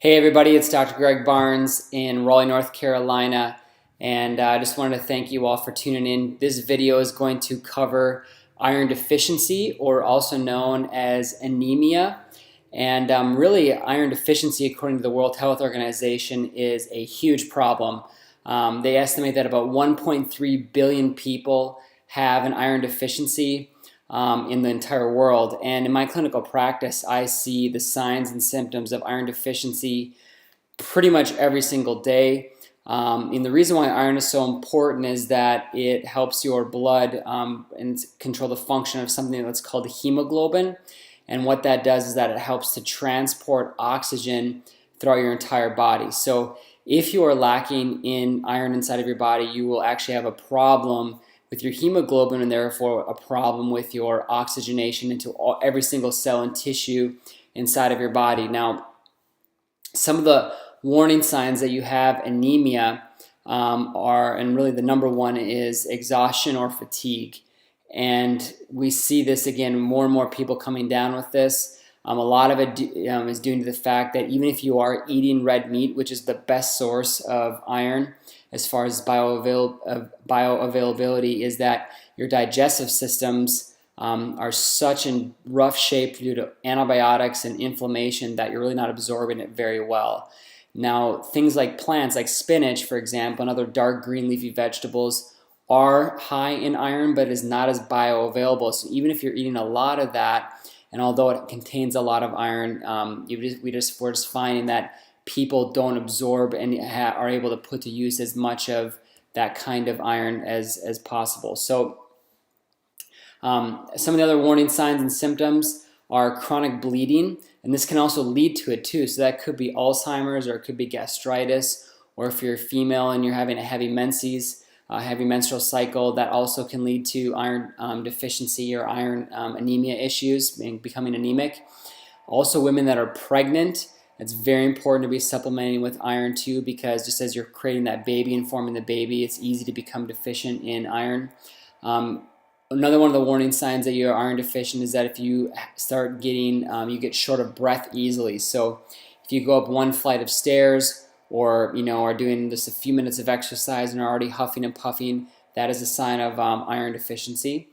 Hey everybody, it's Dr. Greg Barnes in Raleigh, North Carolina, and I just wanted to thank you all for tuning in. This video is going to cover iron deficiency, or also known as anemia. And really, iron deficiency, according to the World Health Organization, is a huge problem. They estimate that about 1.3 billion people have an iron deficiency in the entire world. And in my clinical practice, I see the signs and symptoms of iron deficiency pretty much every single day. And the reason why iron is so important is that it helps your blood and control the function of something that's called hemoglobin. And what that does is that it helps to transport oxygen throughout your entire body. So if you are lacking in iron inside of your body, you will actually have a problem with your hemoglobin, and therefore a problem with your oxygenation into every single cell and tissue inside of your body. Now, some of the warning signs that you have anemia are, and really the number one is exhaustion or fatigue. And we see this again, more and more people coming down with this. A lot of it is due to the fact that even if you are eating red meat, which is the best source of iron as far as bioavailability, is that your digestive systems are such in rough shape due to antibiotics and inflammation that you're really not absorbing it very well. Now, things like plants, like spinach, for example, and other dark green leafy vegetables are high in iron, but is not as bioavailable. So even if you're eating a lot of that, and although it contains a lot of iron, we're just finding that people don't absorb and are able to put to use as much of that kind of iron as possible. So some of the other warning signs and symptoms are chronic bleeding, and this can also lead to it too. So that could be Alzheimer's, or it could be gastritis, or if you're a female and you're having a heavy menses, heavy menstrual cycle, that also can lead to iron deficiency or iron anemia issues, becoming anemic. Also, women that are pregnant, it's very important to be supplementing with iron too, because just as you're creating that baby and forming the baby, it's easy to become deficient in iron. Another one of the warning signs that you're iron deficient is that if you start getting, you get short of breath easily. So if you go up one flight of stairs, or are doing just a few minutes of exercise and are already huffing and puffing, that is a sign of iron deficiency.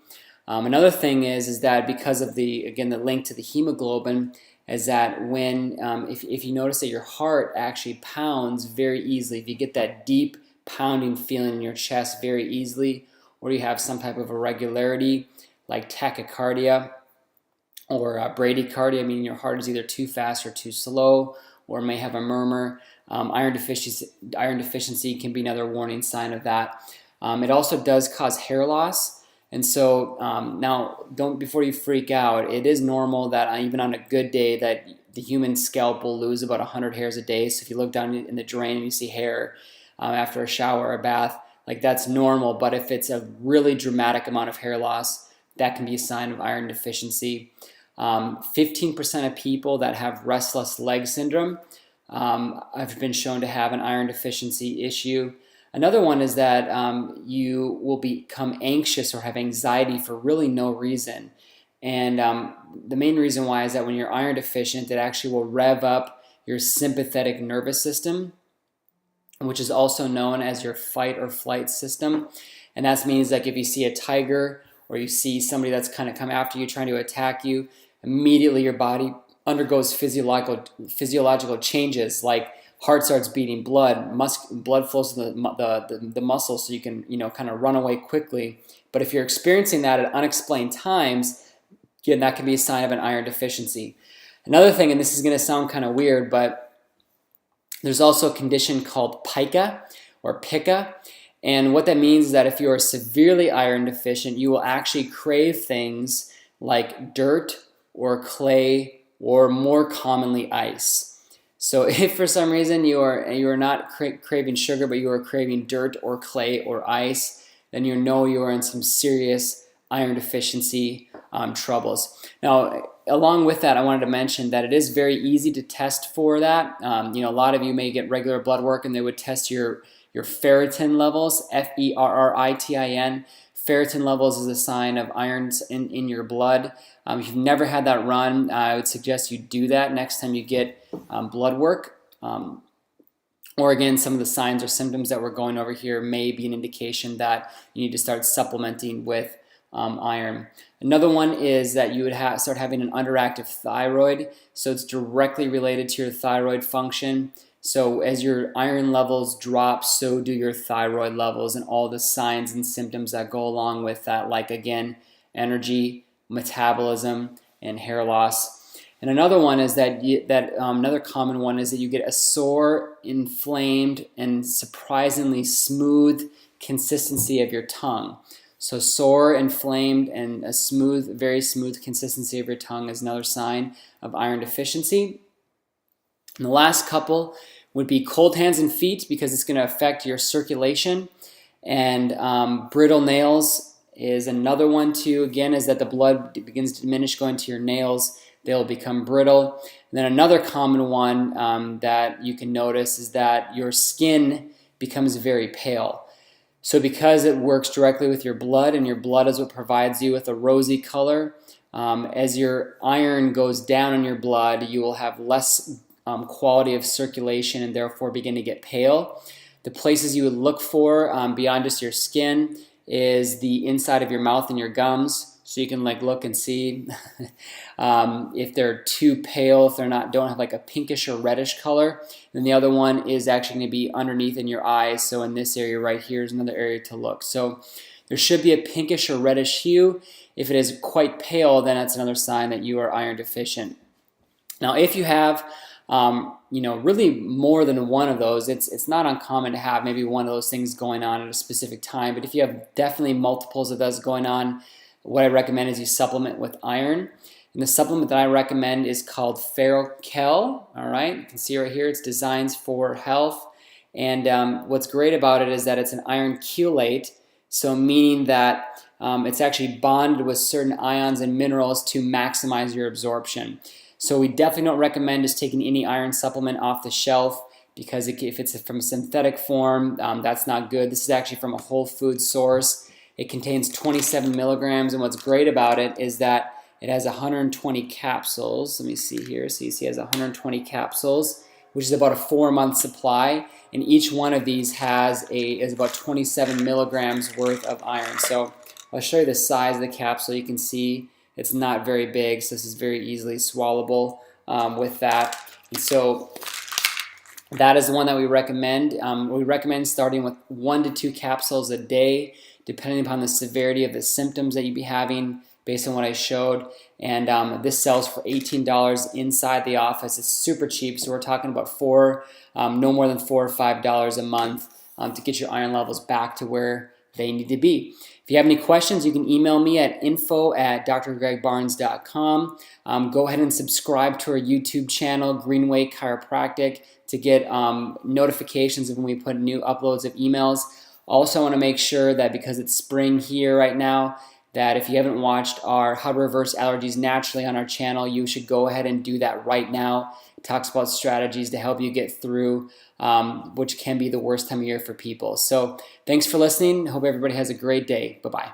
Another thing is that because of the link to the hemoglobin, is that when if you notice that your heart actually pounds very easily, if you get that deep pounding feeling in your chest very easily, or you have some type of irregularity like tachycardia or bradycardia, meaning your heart is either too fast or too slow, or may have a murmur. Iron deficiency can be another warning sign of that. It also does cause hair loss. And so now, before you freak out, it is normal that even on a good day that the human scalp will lose about 100 hairs a day. So if you look down in the drain and you see hair after a shower or a bath, like that's normal. But if it's a really dramatic amount of hair loss, that can be a sign of iron deficiency. 15% of people that have restless leg syndrome have been shown to have an iron deficiency issue. Another one is that you will become anxious or have anxiety for really no reason. And the main reason why is that when you're iron deficient, it actually will rev up your sympathetic nervous system, which is also known as your fight or flight system. And that means like if you see a tiger or you see somebody that's kind of come after you trying to attack you, immediately your body undergoes physiological changes, like heart starts beating, blood flows to the muscles, so you can kind of run away quickly. But if you're experiencing that at unexplained times, again, that can be a sign of an iron deficiency. Another thing, and this is going to sound kind of weird, but there's also a condition called pica or pica. And what that means is that if you are severely iron deficient, you will actually crave things like dirt or clay, or more commonly ice. So if for some reason you are not craving sugar, but you are craving dirt or clay or ice, then you are in some serious iron deficiency troubles. Now, along with that, I wanted to mention that it is very easy to test for that. A lot of you may get regular blood work and they would test your ferritin levels, Ferritin. Ferritin levels is a sign of irons in your blood. If you've never had that run, I would suggest you do that next time you get blood work. or again, some of the signs or symptoms that we're going over here may be an indication that you need to start supplementing with iron. Another one is that you would start having an underactive thyroid. So it's directly related to your thyroid function. So as your iron levels drop, so do your thyroid levels and all the signs and symptoms that go along with that, like again, energy, metabolism, and hair loss. And another one is that another common one is that you get a sore, inflamed, and surprisingly smooth consistency of your tongue. So sore, inflamed, and a smooth, very smooth consistency of your tongue is another sign of iron deficiency. And the last couple would be cold hands and feet, because it's going to affect your circulation. And brittle nails is another one too. Again, is that the blood begins to diminish going to your nails. They'll become brittle. And then another common one that you can notice is that your skin becomes very pale. So because it works directly with your blood, and your blood is what provides you with a rosy color, as your iron goes down in your blood, you will have less quality of circulation and therefore begin to get pale. The places you would look for beyond just your skin is the inside of your mouth and your gums. So you can like look and see if they're too pale, if they're don't have like a pinkish or reddish color. And the other one is actually going to be underneath in your eyes. So in this area right here is another area to look. So there should be a pinkish or reddish hue. If it is quite pale, then that's another sign that you are iron deficient. Now, if you have really more than one of those, it's not uncommon to have maybe one of those things going on at a specific time. But if you have definitely multiples of those going on, what I recommend is you supplement with iron. And the supplement that I recommend is called Ferrochel. All right, you can see right here, it's Designs for Health. And what's great about it is that it's an iron chelate, so meaning that it's actually bonded with certain ions and minerals to maximize your absorption. So we definitely don't recommend just taking any iron supplement off the shelf, because if it's from a synthetic form, that's not good. This is actually from a whole food source. It contains 27 milligrams, and what's great about it is that it has 120 capsules. Let me see here. So you see it has 120 capsules, which is about a 4-month supply, and each one of these is about 27 milligrams worth of iron. So I'll show you the size of the capsule. You can see it's not very big, so this is very easily swallowable with that. And so that is the one that we recommend. We recommend starting with 1 to 2 capsules a day, depending upon the severity of the symptoms that you'd be having based on what I showed. And this sells for $18 inside the office. It's super cheap, so we're talking about no more than $4 or $5 a month to get your iron levels back to where they need to be. If you have any questions, you can email me at info@drgregbarnes.com. Go ahead and subscribe to our YouTube channel, Greenway Chiropractic, to get notifications of when we put new uploads of emails. Also, I want to make sure that because it's spring here right now, that if you haven't watched our How to Reverse Allergies Naturally on our channel, you should go ahead and do that right now. It talks about strategies to help you get through which can be the worst time of year for people. So thanks for listening. Hope everybody has a great day. Bye-bye.